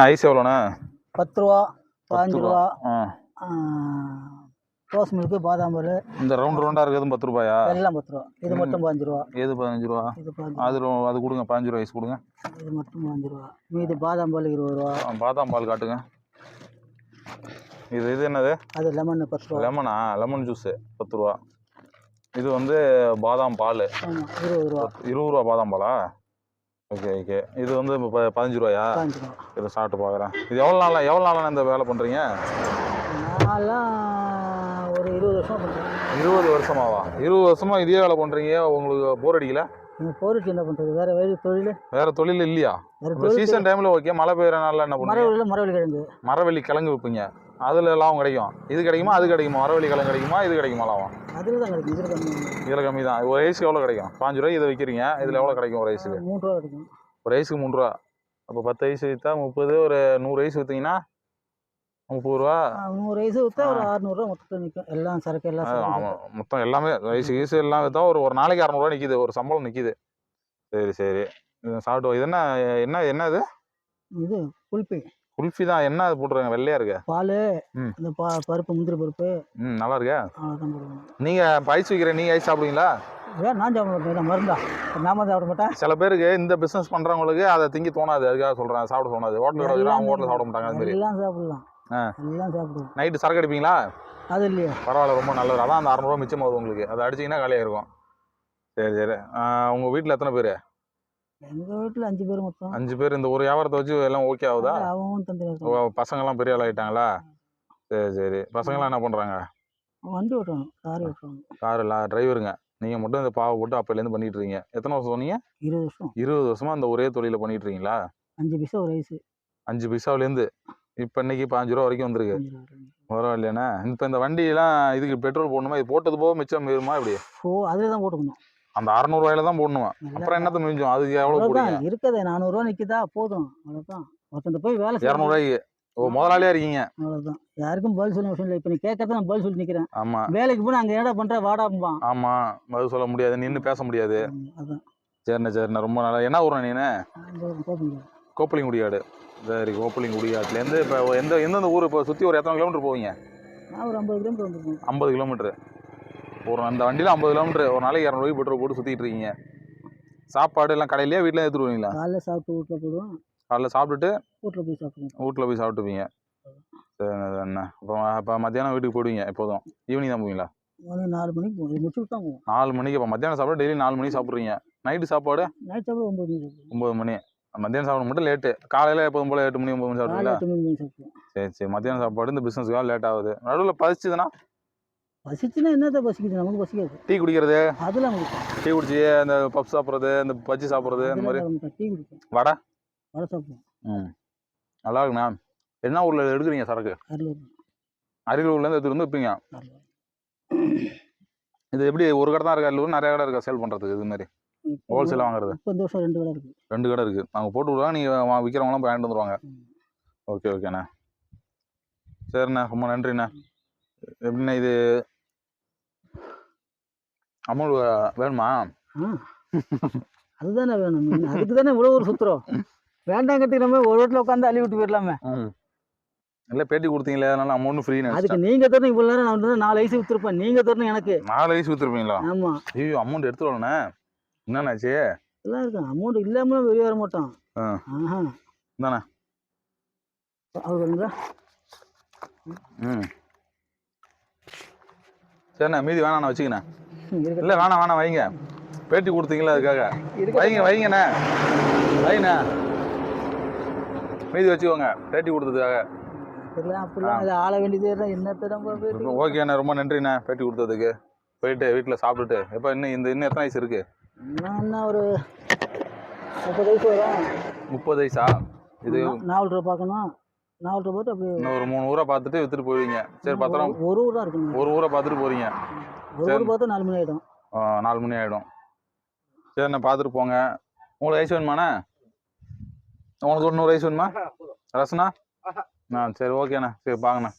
Ice எவ்வளோண்ணா? 10 ரூபா, 15 ரூபா. ரூபா. ரோஸ் மில்க், பாதாம் பால். இந்த ரவுண்டா இருக்கிறது 10 ரூபாயா? எல்லாம் 10 ரூபா. இது மட்டும் 15 ரூபா. எது 15 ரூபா? இது 15. அது கொடுங்க, 15 ரூபா ஐஸ் கொடுங்க. இது மட்டும் 15 ரூபா. மீது பாதாம் பால் 20 ரூபா. பாதாம் பால் காட்டுங்க. இது என்னது? அது லெமன் 10 ரூபா. லெமனா? லெமன் ஜூஸ் 10 ரூபா. இது வந்து பாதாம் பால் 20 ரூபா. 20 ரூபா பாதாம் பாலா? ஓகே. இது வந்து 15 ரூபாயா? 15 ரூபா. இதை சாப்பிட்டு பார்க்குறேன். இது எவ்வளோ நாளாக இந்த வேலை பண்ணுறீங்க? நான்லாம் ஒரு 20 வருஷமா பண்ணுறேன். 20 வருஷமாவா? 20 வருஷமா இதே வேலை பண்ணுறீங்க, உங்களுக்கு போர் அடிக்கல? போருக்கு என்ன பண்ணுறது? வேற தொழில் இல்லையா? சீசன் டைமில் ஓகே, மழை பெய்யுற நாளில் என்ன பண்ணுறீங்க? மரவள்ளி கிழங்கு. மரவள்ளி கிழங்கு விற்பீங்க, அதில் லாபம் கிடைக்கும். இது கிடைக்குமா? அது கிடைக்குமா? மரவள்ளி கிழங்கு கிடைக்குமா? இது கிடைக்குமா லாபம்? அதில் தான் கிடைக்கும். இதில் கம்மி தான். ஒரு ஐஸுக்கு எவ்வளோ கிடைக்கும்? 5 ரூபாய் இதை விற்கிறீங்க, இதில் எவ்வளோ கிடைக்கும் ஒரு ஐஸுக்கு? 3 ரூபா கிடைக்கும். ஒரு ஐஸுக்கு 3 ரூபா. அப்போ 10 ஐஸ் விற்றா 30, ஒரு 100 ஐஸ் விற்றீங்கன்னா 30 ரூபா. 100 ஐஸ் விற்றா ஒரு 600 ரூபா மொத்தம் நிற்கும். எல்லாம் சரக்கு எல்லாம். ஆமாம், மொத்தம் எல்லாமே ஐஸ் எல்லாம் விற்றா ஒரு நாளைக்கு 600 ரூபா நிற்கிது, ஒரு சம்பளம் நிற்கிது. சரி. சாப்பிட்டு இது என்ன இது? இது குல்ஃபி தான். என்ன அது போட்டுருங்க? வெள்ளையா இருக்கு. பால், இந்த பருப்பு, முந்திரி பருப்பு. நல்லா இருக்கா? நீங்க ஐஸ் விற்கிறேன், நீங்க ஐஸ் சாப்பிடுவீங்களா? நான் சாப்பிட மாட்டேன். மருந்தா நாம சாப்பிட மாட்டேன். சில பேருக்கு இந்த பிசினஸ் பண்றவங்களுக்கு அதை திங்கி தோணாது, அதுக்காக சொல்றேன். சாப்பிட தோணாது. ஹோட்டல் அவங்க ஹோட்டல் சாப்பிட மாட்டாங்க. அது மாதிரி எல்லாம் சாப்பிடலாம். எல்லாம் சாப்பிடுவோம். நைட்டு சரக்கு அடிப்பீங்களா? அது இல்லையா? பரவாயில்ல, ரொம்ப நல்லது. அதான் அந்த 600 ரூபா மிச்சம் ஆகுது உங்களுக்கு. அதை அடிச்சிங்கன்னா காலியாக இருக்கும். சரி. உங்க வீட்டில் எத்தனை பேர்? எங்க வீட்டில் 5 பேர் மொத்தம். 5 பேர். இந்த ஒரு வியாபாரத்தை வச்சு எல்லாம் ஓகே ஆகுதா? பசங்கள்லாம் பெரிய ஆள் ஆகிட்டாங்களா? சரி. பசங்கள்லாம் என்ன பண்ணுறாங்க? வண்டி ஓட்டுவாங்க, கார் ஓட்டுவாங்க. காரில் டிரைவருங்க. நீங்கள் மட்டும் இந்த பாவை போட்டு அப்போலேருந்து பண்ணிட்டு இருக்கீங்க. எத்தனை வருஷம் சொன்னீங்க? 20 வருஷம். 20 வருஷமா அந்த ஒரே தொழிலை பண்ணிட்டு இருக்கீங்களா? 5 பைசா ஒரு ஐஸ். 5 பைசாவிலேருந்து இப்போ இன்னைக்கு 5 ரூபா வரைக்கும் வந்திருக்கு. பரவாயில்லையாண்ணா? இப்போ இந்த வண்டியெல்லாம் இதுக்கு பெட்ரோல் போடணுமா? இது போட்டது போக மிச்சம் மீறுமா? இப்படி அதில் தான் போட்டுக்கணும். அந்த 600 ரூபாயில தான் போடணுமா? அப்புறம் என்னத்த மிஞ்சும்? அது எவ்வளோ போடுங்க? இருக்குது 400 ரூபா நிற்குதா? போதும், அவ்வளோதான். ஒருத்தன் போய் வேலை 200 ரூபாய்க்கு. முதலாளியா இருக்கீங்க? அவ்வளோதான். யாருக்கும் பதில் சொல்ல விஷயம் இல்லை. இப்போ நீ கேட்கறத நான் பதில் சொல்லி நிற்கிறேன். ஆமாம். வேலைக்கு போய் அங்கே என்னடா பண்ணுற வாடாம்பான். ஆமாம், பதில் சொல்ல முடியாது, நின்று பேச முடியாது. அதான். சரிண்ணா ரொம்ப நல்லா. என்ன ஊர்ண்ணா நீ? கோப்பலிங்குடியாடு. சரி, கோப்பலிங்குடியாட்டுலேருந்து இப்போ எந்தெந்த ஊர் இப்போ சுற்றி ஒரு எத்தனை கிலோமீட்டர் போவீங்க? நான் ஒரு 50 கிலோமீட்டர் வந்துருக்கேன். 50 கிலோமீட்டரு. அந்த வண்டியில் 50 கிலோமீட்டர். ஒரு நாளைக்கு 200 ரூபாய்க்கு பெட்ரோல் போட்டு சுற்றிட்டு இருக்கீங்க. சாப்பாடு எல்லாம் கடையிலேயே வீட்டில் எடுத்துட்டு வருவீங்களா? காலைல சாப்பிட்டு வீட்டில் போடுவோம். காலைல சாப்பிட்டுட்டு வீட்டில் போய் சாப்பிடுவோம். வீட்டில் போய் சாப்பிட்டுப்பீங்க. சரி அண்ணா. இப்போ மத்தியானம் வீட்டுக்கு போயிடுவீங்க எப்போதும்? ஈவினிங் தான் போவீங்களா? 4 மணிக்கு போவோம். முடிச்சுட்டு தான் போவோம். 4 மணிக்கு. இப்போ மத்தியானம் சாப்பிட டெய்லி 4 மணிக்கு சாப்பிட்றீங்க. நைட்டு சாப்பாடு? நைட் சாப்பிட 9 மணி. 9 மணி. மத்தியானம் சாப்பிட மட்டும் லேட்டு. காலையில் எப்போதும் போல் 8 மணி 9 மணி சாப்பிடுவீங்களா? 8 மணி சாப்பிடுவோம். சரி. மத்தியானம் சாப்பாடு இந்த பிஸ்னஸுக்காக லேட் ஆகுது. நடுவில் பசிச்சுதுன்னா? பசிச்சுன்னா என்னத்தை பசிக்குது? நமக்கு பசிக்காது. டீ குடிக்கிறது? அதெல்லாம் குடிப்போம். டீ குடிச்சு அந்த பப் சாப்பிட்றது, இந்த பஜ்ஜி சாப்பிட்றது, இந்த மாதிரி. டீ குடிப்போம். வடை சாப்பிடுவோம். நல்லா இருக்குண்ணா. என்ன ஊரில் எடுக்கிறீங்க சரக்கு? அரியலூர்லேருந்து எடுத்துகிட்டு வந்து விற்பீங்க. இது எப்படி ஒரு கடை தான் இருக்கா? அரியலூர் நிறைய கடை இருக்கா சேல் பண்ணுறதுக்கு? இது மாதிரி ஹோல்சேலாக வாங்குறது? 30 வருஷம் 2 கடை இருக்குது. 2 கடை இருக்குது. நாங்கள் போட்டு விடுவாங்க, நீங்கள் விற்கிறவங்களாம் வாங்கிட்டு வந்துடுவாங்க. ஓகேண்ணா. சரிண்ணா, ரொம்ப நன்றிண்ணா. எப்படிண்ணா இது அமௌண்ட் வேணுமா? அதுதானே வேணும். அதுக்கு தானே இவ்வளோ ஒரு சுற்றுறோம். வேண்டாம் கட்டிக்கிற மாதிரி ஒரு வீட்டில் உட்காந்து அள்ளி விட்டு போயிடலாமே. இல்லை, பேட்டி கொடுத்தீங்களே, அதனால அமௌண்ட் ஃப்ரீ. அதுக்கு நீங்கள் தரணும். இவ்வளோ நேரம் நான் வந்து 4 ஐஸ் விற்றுருப்பேன். நீங்கள் தரணும் எனக்கு. 4 ஐஸ் விற்றுருப்பீங்களா? ஆமாம். ஐயோ, அமௌண்ட் எடுத்து வரணுண்ணே. என்னண்ணாச்சு? எல்லாம் இருக்கும். அமௌண்ட் இல்லாமல் வெளியே வர மாட்டோம். இந்தாண்ணா. அவருங்களா? சரிண்ணா, மீதி வேணாண்ணா, வச்சுக்கண்ணா. இல்லை வேணாம் வைங்க. பேட்டி கொடுத்தீங்களா அதுக்காக. வைங்கண்ணா. மீதி வச்சுக்கோங்க, பேட்டி கொடுத்ததுக்காக. ஆள வேண்டியது என்ன? ஓகேண்ணா, ரொம்ப நன்றிண்ணா பேட்டி கொடுத்ததுக்கு. போயிட்டு வீட்டில் சாப்பிட்டுட்டு எப்போ இன்னும் எத்தனை ஐஸ் இருக்கு? ஒரு 30 ஐஸ் வரும். 30 ஐஸா? இது 4 ரூபா பார்க்கணும். 4 ரூபா பார்த்து அப்படியே இன்னும் ஒரு 3 ஊரை பார்த்துட்டு விற்றுட்டு போயிடுவீங்க. சரி, பத்திரம். ஒரு ஊர் தான் இருக்குங்க. ஒரு ஊரை பார்த்துட்டு போகிறீங்க. ஒரு ஊர் பார்த்து 4 மணி ஆகிடும். 4 மணி ஆகிடும். சரிண்ணா, பார்த்துட்டு போங்க. உங்களுக்கு ஐஸ் வேணுமாண்ணா? உங்களுக்கு ஒரு 100 ஐஸ் வேணுமா? ரசனா? சரி, ஓகேண்ணா. சரி, பாங்கண்ணா.